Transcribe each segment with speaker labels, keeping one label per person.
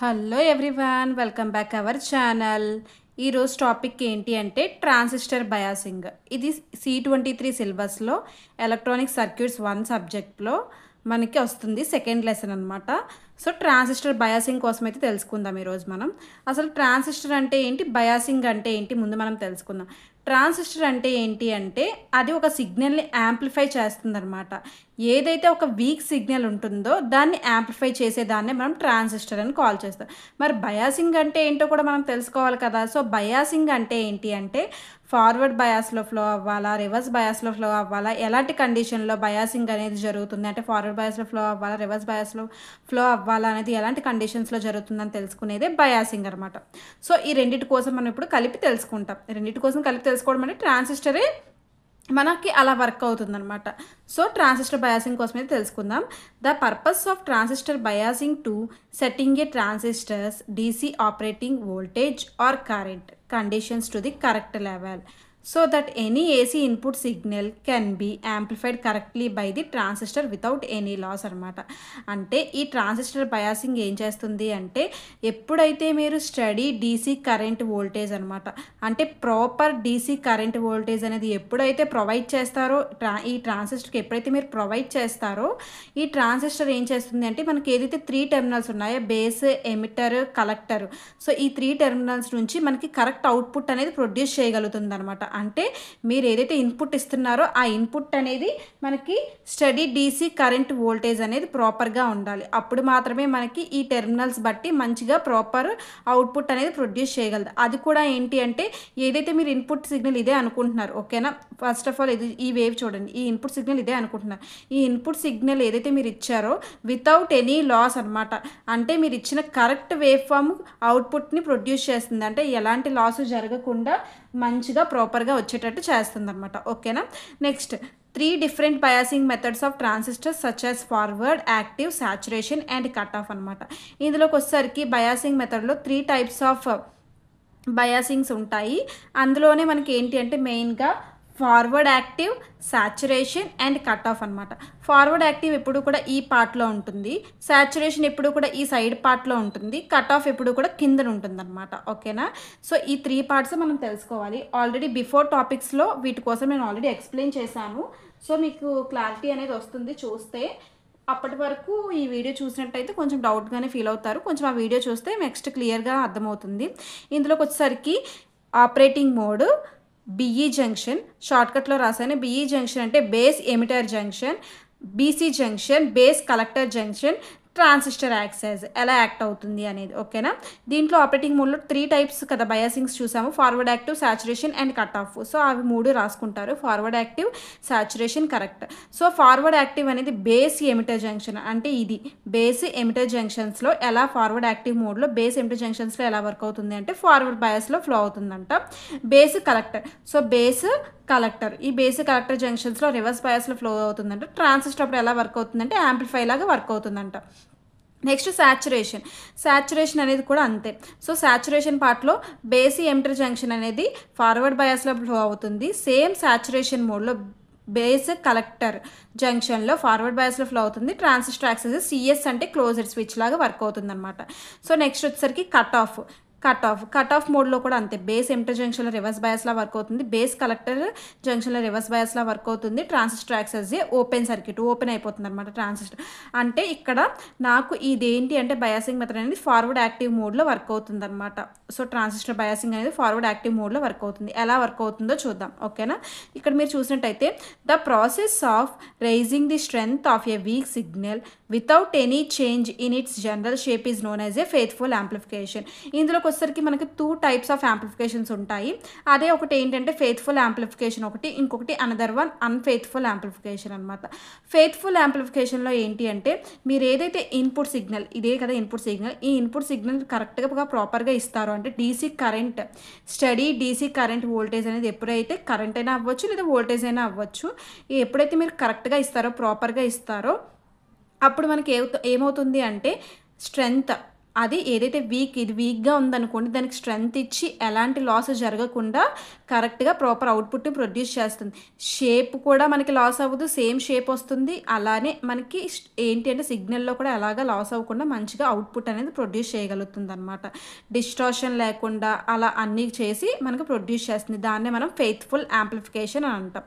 Speaker 1: Hello everyone, welcome back our channel. ఈరోజు topic ఏంటి అంటే ట్రాన్సిస్టర్ బయాసింగ్. ఇది C23 సిలబస్లో ఎలక్ట్రానిక్ సర్క్యూట్స్ 1 సబ్జెక్ట్లో మనకి వస్తుంది, సెకండ్ లెసన్ అనమాట. సో ట్రాన్సిస్టర్ బయాసింగ్ కోసం అయితే తెలుసుకుందాం ఈరోజు మనం. అసలు ట్రాన్సిస్టర్ అంటే ఏంటి, బయాసింగ్ అంటే ఏంటి ముందు మనం తెలుసుకుందాం. ట్రాన్సిస్టర్ అంటే ఏంటి అంటే అది ఒక సిగ్నల్ని యాంప్లిఫై చేస్తుందన్నమాట. ఏదైతే ఒక వీక్ సిగ్నల్ ఉంటుందో దాన్ని యాంప్లిఫై చేసేదాన్నే మనం ట్రాన్సిస్టర్ అని కాల్ చేస్తాం. మరి బయాసింగ్ అంటే ఏంటో కూడా మనం తెలుసుకోవాలి కదా. సో బయాసింగ్ అంటే ఏంటి అంటే ఫార్వర్డ్ బయాస్లో ఫ్లో అవ్వాలా, రివర్స్ బయాస్లో ఫ్లో అవ్వాలా, ఎలాంటి కండిషన్లో బయాసింగ్ అనేది జరుగుతుంది అంటే ఫార్వర్డ్ బయాస్లో ఫ్లో అవ్వాలా, రివర్స్ బయాస్లో ఫ్లో అవ్వాలా అనేది ఎలాంటి కండిషన్స్లో జరుగుతుందని తెలుసుకునేదే బయాసింగ్ అనమాట. సో ఈ రెండింటి కోసం మనం ఇప్పుడు కలిపి తెలుసుకుంటాం. రెండింటి కోసం కలిపి తెలుసుకోవడం అంటే ట్రాన్సిస్టరే మనకి అలా వర్క్ అవుతుందన్నమాట. సో ట్రాన్సిస్టర్ బయాసింగ్ కోసం అయితే తెలుసుకుందాం. The purpose of transistor biasing to setting a transistors DC operating voltage or current conditions to the correct level so that any AC input signal can be amplified correctly by the transistor without any loss అనమాట. అంటే ఈ transistor biasing ఏం చేస్తుంది అంటే ఎప్పుడైతే మీరు study DC current voltage అనమాట, అంటే ప్రాపర్ DC కరెంట్ వోల్టేజ్ అనేది ఎప్పుడైతే ప్రొవైడ్ చేస్తారో ఈ ట్రాన్సిస్టర్కి ఎప్పుడైతే మీరు ప్రొవైడ్ చేస్తారో ఈ ట్రాన్సిస్టర్ ఏం చేస్తుంది అంటే మనకి ఏదైతే 3 టెర్మినల్స్ ఉన్నాయో బేస్, ఎమిటర్, కలెక్టర్, సో ఈ 3 టెర్మినల్స్ నుంచి మనకి కరెక్ట్ అవుట్పుట్ అనేది ప్రొడ్యూస్ చేయగలుగుతుంది అనమాట. అంటే మీరు ఏదైతే ఇన్పుట్ ఇస్తున్నారో ఆ ఇన్పుట్ అనేది మనకి స్టడీ DC కరెంట్ వోల్టేజ్ అనేది ప్రాపర్గా ఉండాలి. అప్పుడు మాత్రమే మనకి ఈ టెర్మినల్స్ బట్టి మంచిగా ప్రాపర్ అవుట్పుట్ అనేది ప్రొడ్యూస్ చేయగలదు. అది కూడా ఏంటి అంటే ఏదైతే మీరు ఇన్పుట్ సిగ్నల్ ఇదే అనుకుంటున్నారు, ఓకేనా. ఫస్ట్ ఆఫ్ ఆల్ ఇది ఈ వేవ్ చూడండి, ఈ ఇన్పుట్ సిగ్నల్ ఇదే అనుకుంటున్నారు. ఈ ఇన్పుట్ సిగ్నల్ ఏదైతే మీరు ఇచ్చారో వితౌట్ ఎనీ లాస్ అనమాట, అంటే మీరు ఇచ్చిన కరెక్ట్ వేవ్ ఫామ్ అవుట్పుట్ని ప్రొడ్యూస్ చేస్తుంది. అంటే ఎలాంటి లాస్ జరగకుండా మంచిగా ప్రాపర్గా వచ్చేటట్టు చేస్తుంది అనమాట, ఓకేనా. Next 3 different biasing methods of transistors such as forward, active, saturation and cutoff అనమాట. ఇందులోకి వచ్చేసరికి బయాసింగ్ మెథడ్లో 3 టైప్స్ ఆఫ్ బయాసింగ్స్ ఉంటాయి. అందులోనే మనకి ఏంటి అంటే మెయిన్గా forward active, saturation and cut off అనమాట. ఫార్వర్డ్ యాక్టివ్ ఎప్పుడు కూడా ఈ పార్ట్లో ఉంటుంది, సాచురేషన్ ఎప్పుడు కూడా ఈ సైడ్ పార్ట్లో ఉంటుంది, కట్ ఆఫ్ ఎప్పుడు కూడా కింద ఉంటుంది అనమాట, ఓకేనా. సో ఈ 3 పార్ట్స్ మనం తెలుసుకోవాలి. ఆల్రెడీ బిఫోర్ టాపిక్స్లో వీటి కోసం నేను ఆల్రెడీ ఎక్స్ప్లెయిన్ చేశాను. సో మీకు క్లారిటీ అనేది వస్తుంది చూస్తే. అప్పటి వరకు ఈ వీడియో చూసినట్టయితే కొంచెం డౌట్గానే ఫీల్ అవుతారు, కొంచెం ఆ వీడియో చూస్తే నెక్స్ట్ క్లియర్గా అర్థమవుతుంది. ఇందులోకి వచ్చేసరికి ఆపరేటింగ్ మోడ్, BE జంక్షన్, షార్ట్కట్లో రాసాను. BE జంక్షన్ అంటే base emitter junction, BC junction base collector junction, transistor access ఎలా యాక్ట్ అవుతుంది అనేది, ఓకేనా. దీంట్లో ఆపరేటింగ్ మోడ్లో 3 టైప్స్ కదా బయాసింగ్స్ చూసాము, forward active, saturation and cut off. So అవి 3 రాసుకుంటారు, forward active, saturation, correct. So forward active అనేది బేస్ ఎమిటర్ జంక్షన్, అంటే ఇది బేస్ ఎమిటర్ జంక్షన్స్లో ఎలా ఫార్వర్డ్ యాక్టివ్ మోడ్లో బేస్ ఎమిటర్ జంక్షన్స్లో ఎలా వర్క్ అవుతుంది అంటే ఫార్వర్డ్ బయాస్లో ఫ్లో అవుతుందంట. Base collector, so base collector, ఈ బేస్ కలెక్టర్ జంక్షన్స్లో రివర్స్ బయాస్లో ఫ్లో అవుతుందంట. ట్రాన్సిస్టర్ అప్పుడు ఎలా వర్క్ అవుతుందంటే యాంప్లిఫై లాగా వర్క్ అవుతుందంట. నెక్స్ట్ సాచురేషన్, సాచురేషన్ అనేది కూడా అంతే. సో సాచురేషన్ పార్ట్లో బేసి ఎమిటర్ జంక్షన్ అనేది ఫార్వర్డ్ బయాస్లో ఫ్లో అవుతుంది. సేమ్ సాచురేషన్ మోడ్లో బేస్ కలెక్టర్ జంక్షన్లో ఫార్వర్డ్ బయాస్లో ఫ్లో అవుతుంది. ట్రాన్సిస్టర్ యాక్సెస్ CS అంటే క్లోజ్డ్ స్విచ్ లాగా వర్క్ అవుతుంది అనమాట. సో నెక్స్ట్ వచ్చేసరికి కట్ ఆఫ్ మోడ్లో కూడా అంతే, బేస్ ఎమిటర్ జంక్షన్లో రివర్స్ బయాస్లా వర్క్ అవుతుంది, బేస్ కలెక్టర్ జంక్షన్లో రివర్స్ బయాస్లా వర్క్ అవుతుంది. Transistor access open circuit, open అయిపోతుంది అనమాట ట్రాన్సిస్టర్. అంటే ఇక్కడ నాకు ఇదేంటి అంటే బయాసింగ్ మెథడ్ అనేది ఫార్వర్డ్ యాక్టివ్ మోడ్లో వర్క్ అవుతుంది అనమాట. సో ట్రాన్సిస్టర్ బయాసింగ్ అనేది ఫార్వర్డ్ యాక్టివ్ మోడ్లో వర్క్ అవుతుంది. ఎలా వర్క్ అవుతుందో చూద్దాం, ఓకేనా. ఇక్కడ మీరు చూసినట్టయితే the process of raising the strength of a weak signal without any change in its general shape is known as a faithful amplification. ఇందులోకి వచ్చేసరికి మనకి 2 టైప్స్ ఆఫ్ యాంప్లిఫికేషన్స్ ఉంటాయి. అదే ఒకటి ఏంటంటే ఫెయిత్ఫుల్ యాంప్లిఫికేషన్ ఒకటి, ఇంకొకటి అనదర్ వన్ అన్ఫెయిత్ఫుల్ యాంప్లిఫికేషన్ అనమాట. ఫెయిత్ఫుల్ యాంప్లిఫికేషన్లో ఏంటి అంటే మీరు ఏదైతే ఇన్పుట్ సిగ్నల్, ఇదే కదా ఇన్పుట్ సిగ్నల్, ఈ ఇన్పుట్ సిగ్నల్ కరెక్ట్గా ప్రాపర్గా ఇస్తారో అంటే DC current, study DC current voltage అనేది ఎప్పుడైతే కరెంట్ అయినా అవ్వచ్చు లేదా వోల్టేజ్ అయినా అవ్వచ్చు, ఎప్పుడైతే మీరు కరెక్ట్గా ఇస్తారో ప్రాపర్గా ఇస్తారో అప్పుడు మనకి ఏమవుతుంది అంటే స్ట్రెంగ్త్ అది ఏదైతే ఇది వీక్‌గా ఉందనుకోండి, దానికి స్ట్రెంత్ ఇచ్చి ఎలాంటి లాస్ జరగకుండా కరెక్ట్‌గా ప్రాపర్ అవుట్‌పుట్‌ని ప్రొడ్యూస్ చేస్తుంది. షేప్ కూడా మనకి లాస్ అవ్వదు. సేమ్ షేప్ వస్తుంది. అలానే మనకి ఏంటి అంటే సిగ్నల్‌లో కూడా ఎలాగా లాస్ అవ్వకుండా మంచిగా అవుట్‌పుట్ అనేది ప్రొడ్యూస్ చేయగలుగుతుందనమాట. డిస్టార్షన్ లేకుండా అలా అన్నీ చేసి మనకు ప్రొడ్యూస్ చేస్తుంది. దాన్నే మనం ఫెయిత్‌ఫుల్ యాంప్లిఫికేషన్ అని అంటాం.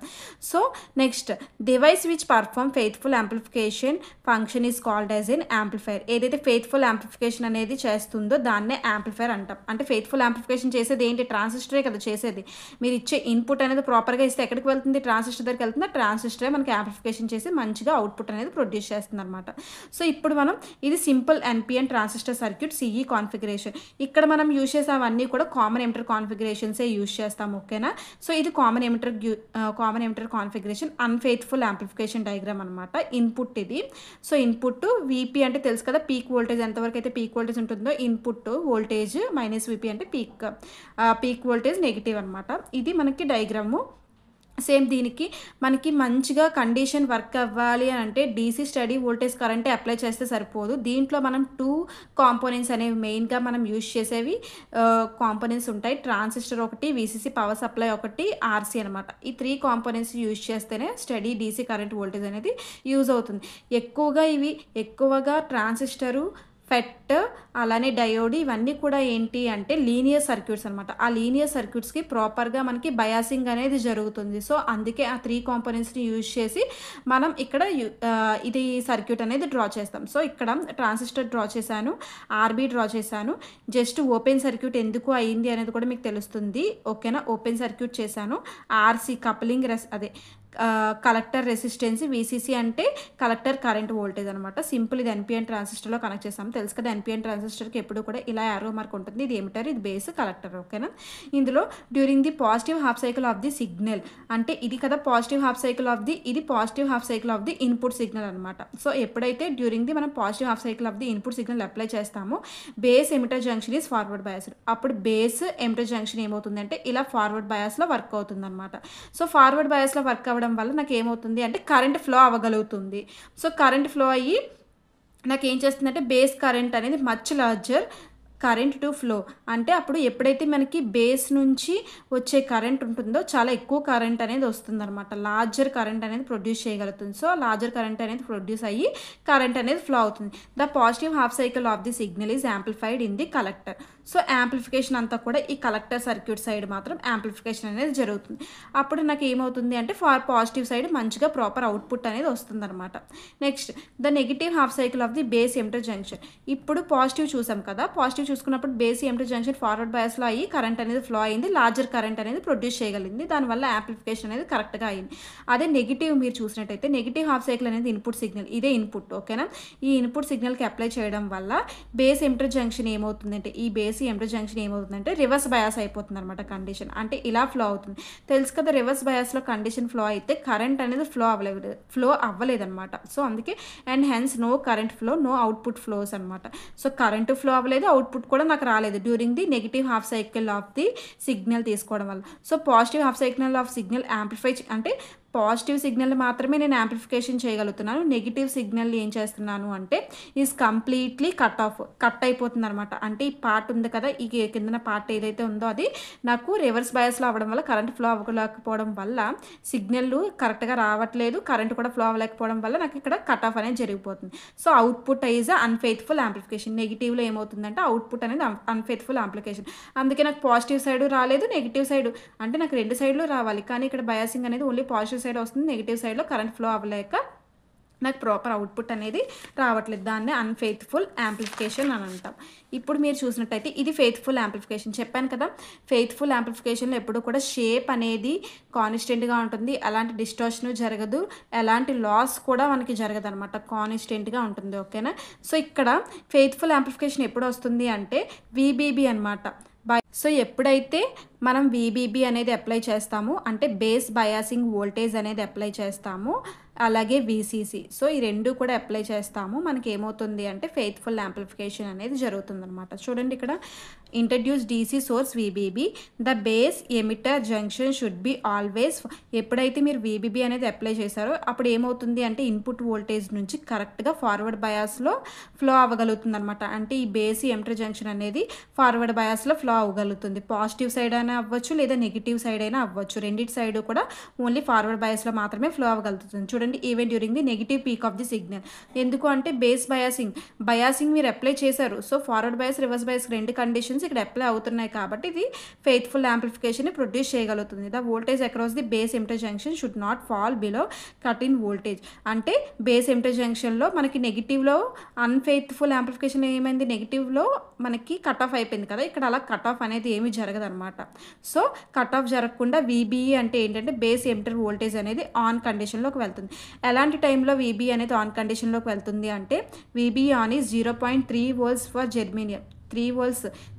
Speaker 1: So, next device which perform faithful amplification function is called as an amplifier. ఏదైతే ఫెయిత్‌ఫుల్ యాంప్లిఫికేషన్ అనేది చేస్తుందో దాన్నే యాంప్లిఫైయర్ అంటాం. అంటే ఫెయిత్‌ఫుల్ యాంప్లిఫికేషన్ చేసేది ఏంటి? ట్రాన్సిస్టరే కదా చేసేది. మీరు ఇచ్చే ఇన్పుట్ అనేది ప్రాపర్‌గా ఇస్తే ఎక్కడికి వెళ్తుంది? ట్రాన్సిస్టర్ దగ్గరికి వెళ్తుంది. ఆ ట్రాన్సిస్టరే మనకి యాంప్లిఫికేషన్ చేసి మంచిగా అవుట్‌పుట్ అనేది ప్రొడ్యూస్ చేస్తుందనమాట. సో, ఇప్పుడు మనం ఇది simple NPN transistor circuit CE configuration. ఇక్కడ మనం యూజ్ చేసేవన్నీ కూడా కామన్ ఎమిటర్ కాన్ఫిగరేషన్సే యూజ్ చేస్తాం. ఓకేనా? సో, ఇది common emitter configuration unfaithful amplification diagram అనమాట. ఇన్పుట్ ఇది. సో, ఇన్పుట్ వీపీ అంటే తెలుసు కదా, పీక్ వోల్టేజ్ ఎంతవరకు అయితే పీక్ వోల్టేజ్ ఉంటుందో ఇన్పుట్ వోల్టేజ్ మైనస్ వీపీ అంటే పీక్ వోల్టేజ్ నెగిటివ్ అనమాట. ఇది మనకి డయాగ్రాము. సేమ్ దీనికి మనకి మంచిగా కండిషన్ వర్క్ అవ్వాలి అని అంటే డీసీ స్టడీ వోల్టేజ్ కరెంటే అప్లై చేస్తే సరిపోదు. దీంట్లో మనం 2 కాంపోనెంట్స్ అనేవి మెయిన్‌గా మనం యూజ్ చేసేవి కాంపోనెంట్స్ ఉంటాయి. ట్రాన్సిస్టర్ ఒకటి, వీసీసీ పవర్ సప్లై ఒకటి, ఆర్సీ అనమాట. ఈ 3 కాంపోనెంట్స్ యూజ్ చేస్తేనే స్టడీ డీసీ కరెంట్ వోల్టేజ్ అనేది యూజ్ అవుతుంది. ఎక్కువగా ట్రాన్సిస్టరు, ఫెట్, అలానే డయోడ్ ఇవన్నీ కూడా ఏంటి అంటే లీనియర్ సర్క్యూట్స్ అనమాట. ఆ లీనియర్ సర్క్యూట్స్‌కి ప్రాపర్‌గా మనకి బయాసింగ్ అనేది జరుగుతుంది. సో, అందుకే ఆ 3 కాంపోనెంట్స్‌ని యూజ్ చేసి మనం ఇక్కడ ఇది సర్క్యూట్ అనేది డ్రా చేస్తాం. సో, ఇక్కడ ట్రాన్సిస్టర్ డ్రా చేశాను, ఆర్బీ డ్రా చేశాను. జస్ట్ ఓపెన్ సర్క్యూట్ ఎందుకు అయింది అనేది కూడా మీకు తెలుస్తుంది. ఓకేనా? ఓపెన్ సర్క్యూట్ చేశాను. RC coupling collector resistance, VCC అంటే కలెక్టర్ కరెంట్ వోల్టేజ్ అనమాట. సింపుల్ ఇది ఎన్పిఎన్ ట్రాన్సిస్టర్లో కనెక్ట్ చేస్తాం. తెలుసు కదా, ఎన్పిఎన్ ట్రాన్సిస్టర్కి ఎప్పుడు కూడా ఇలా యారో మార్క్ ఉంటుంది. ఇది ఎమిటర్, ఇది బేస్, కలెక్టర్. ఓకేనా? ఇందులో during the positive half cycle of the signal అంటే ఇది కదా positive half cycle of the, ఇది positive half cycle of the input signal అనమాట. సో, ఎప్పుడైతే డ్యూరింగ్ ది మనం positive half cycle of the input signal apply చేస్తామో base emitter junction is forward biased. అప్పుడు base emitter junction ఏమవుతుందంటే ఇలా forward బయాస్లో work అవుతుంది అనమాట. సో, ఫార్వర్డ్ బయాస్లో వర్క్ అవ్వడం వల్ల నాకు ఏమవుతుంది అంటే కరెంట్ ఫ్లో అవ్వగలుగుతుంది. సో, కరెంట్ ఫ్లో అయ్యి నాకు ఏం చేస్తుందంటే బేస్ కరెంట్ అనేది much larger current to flow. అంటే అప్పుడు ఎప్పుడైతే మనకి బేస్ నుంచి వచ్చే కరెంట్ ఉంటుందో చాలా ఎక్కువ కరెంట్ అనేది వస్తుందన్నమాట. లార్జర్ కరెంట్ అనేది ప్రొడ్యూస్ చేయగలుగుతుంది. సో, లార్జర్ కరెంట్ అనేది ప్రొడ్యూస్ అయ్యి కరెంట్ అనేది ఫ్లో అవుతుంది. The positive half cycle of the signal is amplified in the collector. So, amplification అంతా కూడా ఈ కలెక్టర్ సర్క్యూట్ సైడ్ మాత్రం యాంప్లిఫికేషన్ అనేది జరుగుతుంది. అప్పుడు నాకు ఏమవుతుంది అంటే పాజిటివ్ సైడ్ మంచిగా ప్రాపర్ అవుట్పుట్ అనేది వస్తుందన్నమాట. Next the negative half cycle of the base emitter junction. ఇప్పుడు పాజిటివ్ చూసాం కదా, పాజిటివ్ చూసుకున్నప్పుడు బేస్ ఎమిటర్ జంక్షన్ ఫార్వర్డ్ బయాస్లో అయ్యి కరెంట్ అనేది ఫ్లో అయింది, లార్జర్ కరెంట్ అనేది ప్రొడ్యూస్ చేయగలిగింది. దానివల్ల యాంప్లిఫికేషన్ అనేది కరెక్ట్గా అయింది. అదే నెగిటివ్ మీరు చూసినట్టయితే నెగిటివ్ హాఫ్ సైకిల్ అనేది ఇన్పుట్ సిగ్నల్, ఇదే ఇన్పుట్. ఓకేనా? ఈ ఇన్పుట్ సిగ్నల్కి అప్లై చేయడం వల్ల బేస్ ఎమిటర్ జంక్షన్ ఏమవుతుందంటే ఈ బేస్ ఎమిటర్ జంక్షన్ ఏమవుతుందంటే రివర్స్ బయాస్ అయిపోతుంది అనమాట. కండిషన్ అంటే ఇలా ఫ్లో అవుతుంది. తెలుసు కదా, రివర్స్ బయాస్లో కండిషన్ ఫ్లో అయితే కరెంట్ అనేది ఫ్లో అవ్వలేదన్నమాట. సో, అందుకే and hence no current flow, no output flows అనమాట. సో, కరెంటు ఫ్లో అవ్వలేదు, అవుట్పుట్ కూడా నాకు రాలేదు during the negative half cycle of the signal తీసుకోవడం వల్ల. So, positive half cycle of signal amplify అంటే పాజిటివ్ సిగ్నల్ మాత్రమే నేను యాంప్లిఫికేషన్ చేయగలుగుతున్నాను. నెగిటివ్ సిగ్నల్ ఏం చేస్తున్నాను అంటే ఈజ్ కంప్లీట్లీ కట్ అయిపోతుంది అనమాట. అంటే ఈ పార్ట్ ఉంది కదా, ఈ కిందన పార్ట్ ఏదైతే ఉందో అది నాకు రివర్స్ బయాస్లో అవ్వడం వల్ల కరెంట్ ఫ్లో అవ్వలేకపోవడం వల్ల సిగ్నల్ కరెక్ట్గా రావట్లేదు, కరెంట్ కూడా ఫ్లో అవ్వలేకపోవడం వల్ల నాకు ఇక్కడ కట్ ఆఫ్ అనేది జరిగిపోతుంది. So, output is unfaithful amplification. నెగిటివ్లో ఏమవుతుందంటే అవుట్పుట్ అనేది అన్ఫెయిత్ఫుల్ యాంప్లిఫికేషన్. అందుకే నాకు పాజిటివ్ సైడ్ రాలేదు, నెగిటివ్ సైడ్ అంటే నాకు రెండు సైడ్లు రావాలి, కానీ ఇక్కడ బయాసింగ్ అనేది ఓన్లీ పాజిటివ్ సైడ్ వస్తుంది. నెగిటివ్ సైడ్లో కరెంట్ ఫ్లో అవ్వలేక నాకు ప్రాపర్ అవుట్పుట్ అనేది రావట్లేదు. దాన్ని అన్ఫెయిత్ఫుల్ యాంప్లిఫికేషన్ అని అంటాం. ఇప్పుడు మీరు చూసినట్టయితే ఇది ఫెయిత్ఫుల్ యాంప్లిఫికేషన్. చెప్పాను కదా, ఫెయిత్ఫుల్ యాంప్లిఫికేషన్లో ఎప్పుడు కూడా షేప్ అనేది కాన్స్టెంట్గా ఉంటుంది, ఎలాంటి డిస్టార్షన్ జరగదు, ఎలాంటి లాస్ కూడా మనకి జరగదు అనమాట, కాన్స్టెంట్గా ఉంటుంది. ఓకేనా? సో, ఇక్కడ ఫెయిత్ఫుల్ యాంప్లిఫికేషన్ ఎప్పుడు వస్తుంది అంటే వీబీబీ అనమాట. సో ఎప్పుడైతే మనం వీబీబీ అనేది అప్లై చేస్తామో అంటే బేస్ బయాసింగ్ వోల్టేజ్ అనేది అప్లై చేస్తామో అలాగే వీసీసీ సో ఈ రెండు కూడా అప్లై చేస్తాము మనకి ఏమవుతుంది అంటే ఫెయిత్ఫుల్ యాంప్లిఫికేషన్ అనేది జరుగుతుందన్నమాట. చూడండి ఇక్కడ introduce DC source VBB the base emitter junction should be always. ఎప్పుడైతే మీరు వీబీబీ అనేది అప్లై చేశారో అప్పుడు ఏమవుతుంది అంటే ఇన్పుట్ వోల్టేజ్ నుంచి కరెక్ట్గా ఫార్వర్డ్ బయాస్లో ఫ్లో అవ్వగలుగుతుంది అనమాట. అంటే ఈ బేస్ ఎమిటర్ జంక్షన్ అనేది ఫార్వర్డ్ బయాస్లో ఫ్లో అవ్వగలుగుతుంది. పాజిటివ్ సైడ్ అయినా అవ్వచ్చు లేదా నెగిటివ్ సైడ్ అయినా అవ్వచ్చు. రెండింటి సైడ్ కూడా ఓన్లీ ఫార్వర్డ్ బయాస్లో మాత్రమే ఫ్లో అవ్వగలుగుతుంది. చూడండి even during the negative peak of the signal. ఎందుకు అంటే బేస్ బయాసింగ్ మీరు అప్లై చేశారు. So forward bias reverse bias రెండు కండిషన్స్ ఇక్కడ అప్లై అవుతున్నాయి కాబట్టి ఇది ఫెయిత్ఫుల్ యాంప్లిఫికేషన్ ప్రొడ్యూస్ చేయగలుగుతుంది. The voltage across the base emitter junction should not fall below cut in voltage. అంటే బేస్ ఎమిటర్ జంక్షన్లో మనకి నెగిటివ్లో అన్ఫెయిత్ఫుల్ యాంప్లిఫికేషన్ ఏమైంది, నెగిటివ్లో మనకి కట్ ఆఫ్ అయిపోయింది కదా, ఇక్కడ అలా కట్ ఆఫ్ అనేది ఏమీ జరగదు అనమాట. సో కట్ ఆఫ్ జరగకుండా వీబీఈ అంటే ఏంటంటే బేస్ ఎమిటర్ వోల్టేజ్ అనేది ఆన్ కండిషన్లోకి వెళ్తుంది. ఎలాంటి టైంలో వీబీ అనేది ఆన్ కండిషన్లోకి వెళ్తుంది అంటే VB on is 0.3 volts for germanium.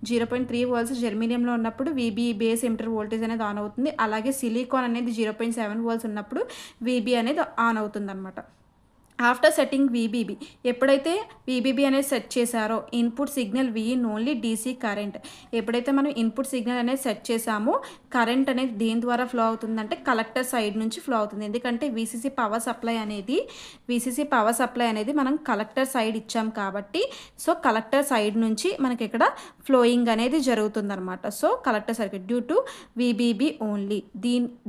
Speaker 1: 0.3 volts జెర్మేనియంలో ఉన్నప్పుడు వీబీ బేస్ ఎమిటర్ వోల్టేజ్ అనేది ఆన్ అవుతుంది. అలాగే సిలికాన్ అనేది 0.7 volts ఉన్నప్పుడు వీబీ అనేది ఆన్ అవుతుంది అనమాట. ఆఫ్టర్ సెట్టింగ్ వీబీబీ ఎప్పుడైతే వీబీబీ అనేది సెట్ చేశారో input signal V in only DC current. ఎప్పుడైతే మనం ఇన్పుట్ సిగ్నల్ అనేది సెట్ చేసామో కరెంట్ అనేది దేని ద్వారా ఫ్లో అవుతుందంటే కలెక్టర్ సైడ్ నుంచి ఫ్లో అవుతుంది. ఎందుకంటే వీసీసీ పవర్ సప్లై అనేది మనం కలెక్టర్ సైడ్ ఇచ్చాం కాబట్టి సో కలెక్టర్ సైడ్ నుంచి మనకి ఇక్కడ ఫ్లోయింగ్ అనేది జరుగుతుందన్నమాట. So collector circuit due to VBB only.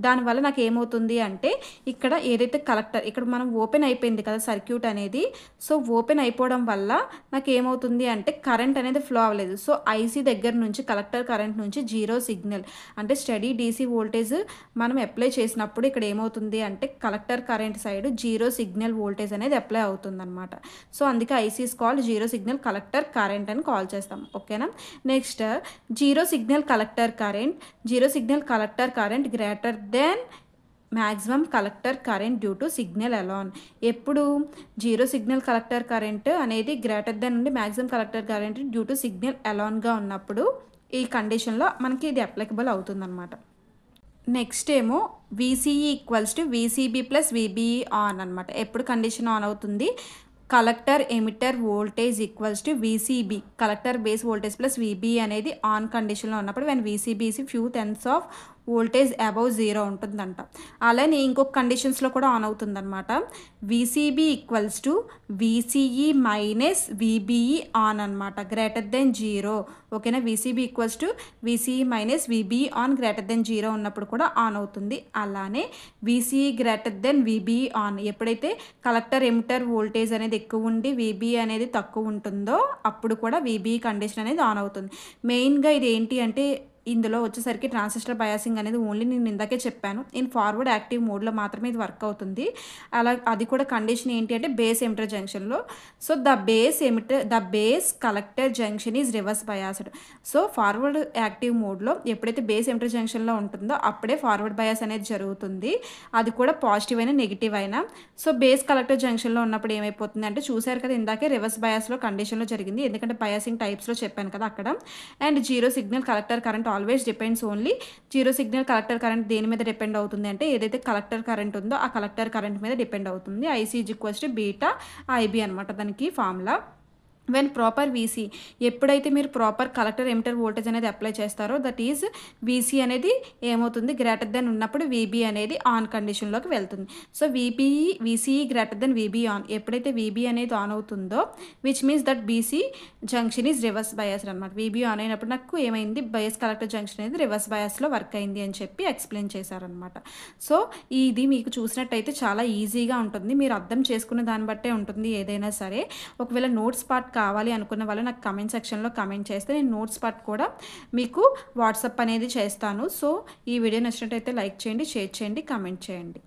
Speaker 1: దానివల్ల నాకు ఏమవుతుంది అంటే ఇక్కడ ఏదైతే కలెక్టర్ ఇక్కడ మనం ఓపెన్ అయిపోయింది కదా సర్క్యూట్ అనేది, సో ఓపెన్ అయిపోవడం వల్ల నాకు ఏమవుతుంది అంటే కరెంట్ అనేది ఫ్లో అవ్వలేదు. సో ఐసీ దగ్గర నుంచి కలెక్టర్ కరెంట్ నుంచి జీరో సిగ్నల్ అంటే స్టడీ డీసీ వోల్టేజ్ మనం అప్లై చేసినప్పుడు ఇక్కడ ఏమవుతుంది అంటే collector current side zero signal voltage అనేది అప్లై అవుతుంది అనమాట. సో అందుకే ICs call zero signal collector current అని కాల్ చేస్తాం. ఓకేనా. Next zero signal collector current greater than maximum collector current due to signal alone. ఎప్పుడు జీరో సిగ్నల్ కలెక్టర్ కరెంట్ అనేది greater than నుండి maximum collector current due to signal అలాన్గా ఉన్నప్పుడు ఈ కండిషన్లో మనకి ఇది అప్లికబుల్ అవుతుందన్నమాట. నెక్స్ట్ ఏమో VCE equals to VCB plus VBE on అనమాట. ఎప్పుడు కండిషన్ ఆన్ అవుతుంది collector emitter voltage equals to VCB collector base voltage plus VBE అనేది ఆన్ కండిషన్లో ఉన్నప్పుడు when VCB is few tens of voltage above 0 ఉంటుందంట. అలానే ఇంకొక కండిషన్స్లో కూడా ఆన్ అవుతుందన్నమాట. VCB equals to VCE minus VBE on అనమాట గ్రేటర్ దెన్ 0. ఓకేనా. VCB equals to VCE minus VBE on greater than 0 ఉన్నప్పుడు కూడా ఆన్ అవుతుంది. అలానే వీసీఈ గ్రేటర్ దెన్ వీబీఈ ఆన్ ఎప్పుడైతే కలెక్టర్ ఎమిటర్ వోల్టేజ్ అనేది ఎక్కువ ఉండి వీబీఈ అనేది తక్కువ ఉంటుందో అప్పుడు కూడా వీబీఈ కండిషన్ అనేది ఆన్ అవుతుంది. మెయిన్గా ఇది ఏంటి అంటే ఇందులో వచ్చేసరికి ట్రాన్సిస్టర్ బయాసింగ్ అనేది ఓన్లీ నేను ఇందాకే చెప్పాను ఇన్ ఫార్వర్డ్ యాక్టివ్ మోడ్లో మాత్రమే ఇది వర్క్ అవుతుంది. అది కూడా కండిషన్ ఏంటి అంటే బేస్ ఎమిటర్ జంక్షన్లో. So the base collector junction is reverse biased. So forward active మోడ్లో ఎప్పుడైతే బేస్ ఎమిటర్ జంక్షన్లో ఉంటుందో అప్పుడే ఫార్వర్డ్ బయాస్ అనేది జరుగుతుంది. అది కూడా పాజిటివ్ అయినా నెగిటివ్ అయినా. సో బేస్ కలెక్టర్ జంక్షన్లో ఉన్నప్పుడు ఏమైపోతుంది అంటే చూసారు కదా ఇందాకే రివర్స్ బయాస్లో కండిషన్లో జరిగింది. ఎందుకంటే బయాసింగ్ టైప్స్లో చెప్పాను కదా అక్కడ. And zero signal collector current always depends only zero signal collector current దేని మీద డిపెండ్ అవుతుంది అంటే ఏదైతే కలెక్టర్ కరెంట్ ఉందో ఆ కలెక్టర్ కరెంట్ మీద డిపెండ్ అవుతుంది. IC is equals to beta IB అనమాట దానికి ఫార్ములా. వెన్ ప్రాపర్ వీసీ ఎప్పుడైతే మీరు ప్రాపర్ కలెక్టర్ ఎమిటర్ వోల్టేజ్ అనేది అప్లై చేస్తారో దట్ ఈజ్ వీసీ అనేది ఏమవుతుంది గ్రేటర్ దెన్ ఉన్నప్పుడు వీబీ అనేది ఆన్ కండిషన్లోకి వెళ్తుంది. So VCE greater than VB on ఎప్పుడైతే వీబీ అనేది ఆన్ అవుతుందో which means that BC junction is reverse biased అనమాట. వీబీ ఆన్ అయినప్పుడు నాకు ఏమైంది బయాస్ కలెక్టర్ జంక్షన్ అనేది రివర్స్ బయాస్లో వర్క్ అయింది అని చెప్పి ఎక్స్ప్లెయిన్ చేశారనమాట. సో ఇది మీకు చూసినట్టయితే చాలా ఈజీగా ఉంటుంది. మీరు అర్థం చేసుకున్న దాన్ని బట్టే ఉంటుంది ఏదైనా సరే. ఒకవేళ నోట్స్ పార్ట్ కావాలి అనుకున్న వాళ్ళు నాకు కమెంట్ సెక్షన్లో కమెంట్ చేస్తే నేను నోట్స్ పార్ట్ కూడా మీకు వాట్సాప్ అనేది చేస్తాను. సో ఈ వీడియో నచ్చినట్టయితే లైక్ చేయండి, షేర్ చేయండి, కమెంట్ చేయండి.